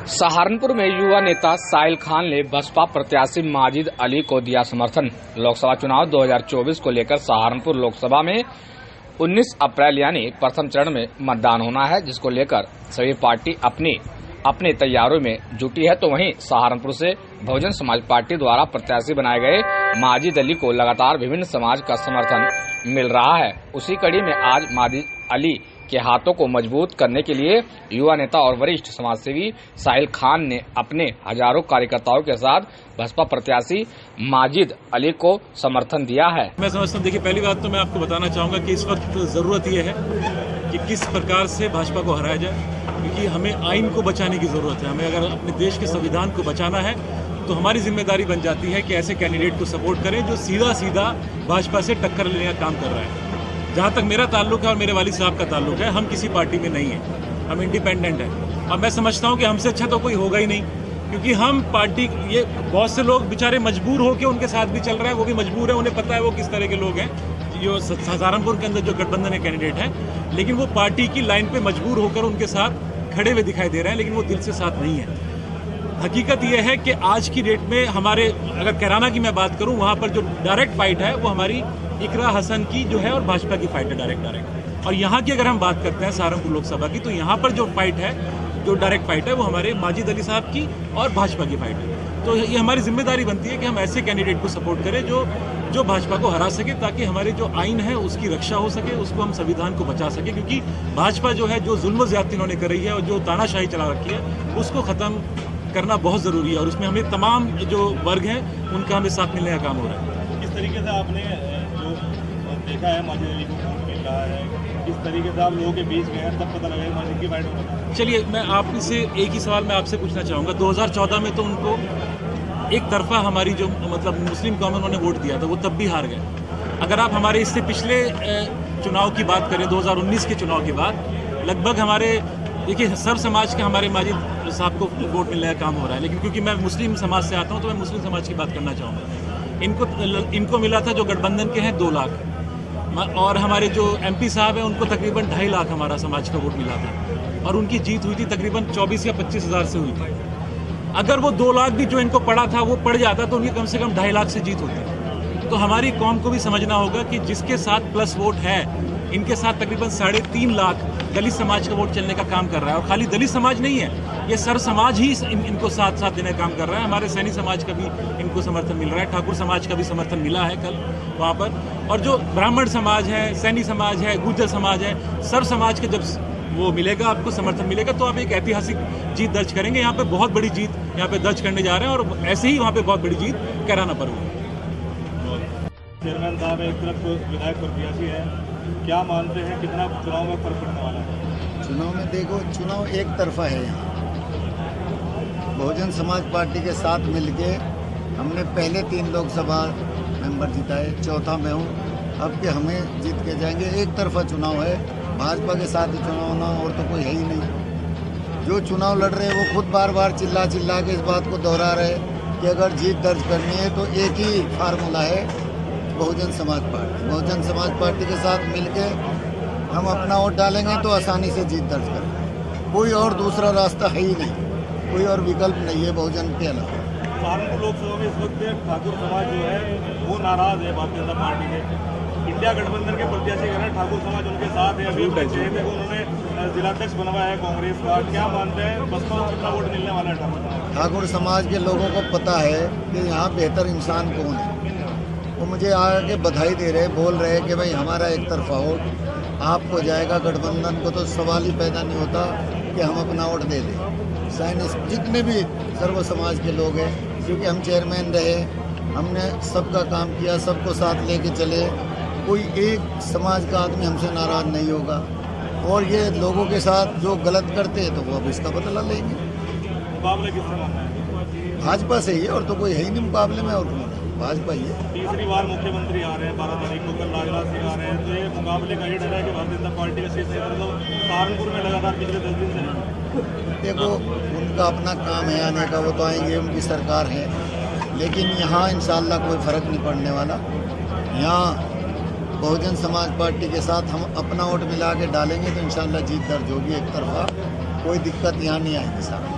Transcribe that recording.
सहारनपुर में युवा नेता साहिल खान ने बसपा प्रत्याशी माजिद अली को दिया समर्थन। लोकसभा चुनाव 2024 को लेकर सहारनपुर लोकसभा में 19 अप्रैल यानी प्रथम चरण में मतदान होना है, जिसको लेकर सभी पार्टी अपनी तैयारियों में जुटी है। तो वहीं सहारनपुर से बहुजन समाज पार्टी द्वारा प्रत्याशी बनाए गए माजिद अली को लगातार विभिन्न समाज का समर्थन मिल रहा है। उसी कड़ी में आज माजिद अली के हाथों को मजबूत करने के लिए युवा नेता और वरिष्ठ समाजसेवी साहिल खान ने अपने हजारों कार्यकर्ताओं के साथ बसपा प्रत्याशी माजिद अली को समर्थन दिया है। मैं समझता हूँ, देखिए, पहली बात तो मैं आपको बताना चाहूँगा कि इस वक्त जरूरत यह है कि किस प्रकार से भाजपा को हराया जाए, क्योंकि हमें आइन को बचाने की जरूरत है। हमें अगर अपने देश के संविधान को बचाना है तो हमारी जिम्मेदारी बन जाती है कि ऐसे कैंडिडेट को सपोर्ट करें जो सीधा भाजपा से टक्कर लेने का काम कर रहा है। जहाँ तक मेरा ताल्लुक है और मेरे वालिद साहब का ताल्लुक है, हम किसी पार्टी में नहीं हैं, हम इंडिपेंडेंट हैं। और मैं समझता हूँ कि हमसे अच्छा तो कोई होगा ही नहीं, क्योंकि हम पार्टी, ये बहुत से लोग बेचारे मजबूर होकर उनके साथ भी चल रहा है, वो भी मजबूर है, उन्हें पता है वो किस तरह के लोग हैं। जो सहारनपुर के अंदर जो गठबंधन के कैंडिडेट हैं, लेकिन वो पार्टी की लाइन पे मजबूर होकर उनके साथ खड़े हुए दिखाई दे रहे हैं, लेकिन वो दिल से साथ नहीं है। हकीकत यह है कि आज की डेट में हमारे, अगर कैराना की मैं बात करूं, वहां पर जो डायरेक्ट फाइट है वो हमारी इकरा हसन की जो है और भाजपा की फाइट है डायरेक्ट। और यहाँ की अगर हम बात करते हैं सहारनपुर लोकसभा की, तो यहाँ पर जो फाइट है, जो डायरेक्ट फाइट है, वो हमारे माजिद अली साहब की और भाजपा की फाइट है। तो ये हमारी जिम्मेदारी बनती है कि हम ऐसे कैंडिडेट को सपोर्ट करें जो भाजपा को हरा सके, ताकि हमारे जो आइन है उसकी रक्षा हो सके, उसको हम संविधान को बचा सके। क्योंकि भाजपा जो है, जो जुल्म ज्यादती इन्होंने कर रही है और जो तानाशाही चला रखी है, उसको खत्म करना बहुत जरूरी है। और उसमें हमें तमाम जो वर्ग हैं उनका हमें साथ मिलने का काम हो रहा है। किस तरीके से आपने जो देखा है माजिद अली को वोट मिल रहा है, किस तरीके से आप लोगों के बीच में है, तब पता लगा माजिद की फाइट होगा। चलिए, मैं आपसे एक ही सवाल मैं आपसे पूछना चाहूँगा। 2014 में तो उनको एक तरफा हमारी जो मुस्लिम कौम उन्होंने वोट दिया था, वो तब भी हार गए। अगर आप हमारे इससे पिछले चुनाव की बात करें, 2019 के चुनाव के बाद लगभग हमारे, देखिए, सर्व समाज के हमारे माजिद साहब को वोट मिलने का काम हो रहा है। लेकिन क्योंकि मैं मुस्लिम समाज से आता हूं, तो मैं मुस्लिम समाज की बात करना चाहूँगा। इनको मिला था, जो गठबंधन के हैं, 2 लाख, और हमारे जो MP साहब हैं उनको तकरीबन 2.5 लाख हमारा समाज का वोट मिला था। और उनकी जीत हुई थी तकरीबन 24 या 25 हज़ार से हुई थी। अगर वो 2 लाख भी जो इनको पड़ा था वो पड़ जाता, तो उनकी कम से कम 2.5 लाख से जीत होती। तो हमारी कौम को भी समझना होगा कि जिसके साथ प्लस वोट है, इनके साथ तकरीबन 3.5 लाख दलित समाज का वोट चलने का काम कर रहा है। और खाली दलित समाज नहीं है, ये सर्व समाज ही इनको साथ देने का काम कर रहा है। हमारे सैनी समाज का भी इनको समर्थन मिल रहा है, ठाकुर समाज का भी समर्थन मिला है कल वहाँ पर। और जो ब्राह्मण समाज है, सैनी समाज है, गुर्जर समाज है, सर्व समाज के जब वो मिलेगा, आपको समर्थन मिलेगा, तो आप एक ऐतिहासिक जीत दर्ज करेंगे। यहाँ पे बहुत बड़ी जीत यहाँ पे दर्ज करने जा रहे हैं, और ऐसे ही वहाँ पे बहुत बड़ी जीत कैराना पर हुई। चेयरमैन साहब एक तरफ विधायक प्रत्याशी है, क्या मानते हैं कितना चुनाव में फर्क पड़ने वाला है? चुनाव में देखो, चुनाव एक तरफा है। यहाँ बहुजन समाज पार्टी के साथ मिलके हमने पहले 3 लोकसभा मेंबर जिताए, चौथा में हूँ, अब के हमें जीत के जाएंगे। एक तरफा चुनाव है, भाजपा के साथ ही चुनाव होना, और तो कोई है ही नहीं। जो चुनाव लड़ रहे हैं वो खुद बार चिल्ला के इस बात को दोहरा रहे कि अगर जीत दर्ज करनी है तो एक ही फार्मूला है, बहुजन समाज पार्टी। बहुजन समाज पार्टी के साथ मिलके हम अपना वोट डालेंगे तो आसानी से जीत दर्ज करेंगे। कोई और दूसरा रास्ता है ही नहीं, कोई और विकल्प नहीं है बहुजन के अलावा। सहारनपुर लोकसभा में इस वक्त ठाकुर समाज जो है वो नाराज है भारतीय जनता पार्टी से। इंडिया गठबंधन के प्रत्याशी कह रहे हैं ठाकुर समाज उनके साथ है। अभी उन्होंने जिलाध्यक्ष बनवाया है कांग्रेस का। क्या मानते हैं, बसपा को कितना वोट मिलने वाला है? ठाकुर समाज के लोगों को पता है कि यहाँ बेहतर इंसान कौन है। वो मुझे आके बधाई दे रहे, बोल रहे कि भाई हमारा एक तरफा वोट आपको जाएगा, गठबंधन को तो सवाल ही पैदा नहीं होता कि हम अपना वोट दे दें। साइंस जितने भी सर्व समाज के लोग हैं, क्योंकि हम चेयरमैन रहे, हमने सबका काम किया, सबको साथ लेके चले, कोई एक समाज का आदमी हमसे नाराज नहीं होगा। और ये लोगों के साथ जो गलत करते हैं तो वो अब इसका बदला लेंगे। मुकाबला किससे मानना है? भाजपा से ही है, और तो कोई है ही नहीं मुकाबले में, और कौन है? भाजपा ही है। तीसरी बार मुख्यमंत्री आ रहे हैं 12 तारीख को, कल राजनाथ सिंह आ रहे हैं, तो ये मुकाबले का ही डर है कि भारतीय जनता पार्टी का शीर्ष क्षेत्र सहारनपुर में लगातार पिछले 10 दिन से। देखो, उनका अपना काम है आने का, वो तो आएंगे, उनकी सरकार है। लेकिन यहाँ इंशाअल्लाह कोई फ़र्क नहीं पड़ने वाला। यहाँ बहुजन समाज पार्टी के साथ हम अपना वोट मिला के डालेंगे तो इंशाअल्लाह जीत दर्ज होगी एक तरफा। कोई दिक्कत यहाँ नहीं आएगी साहब।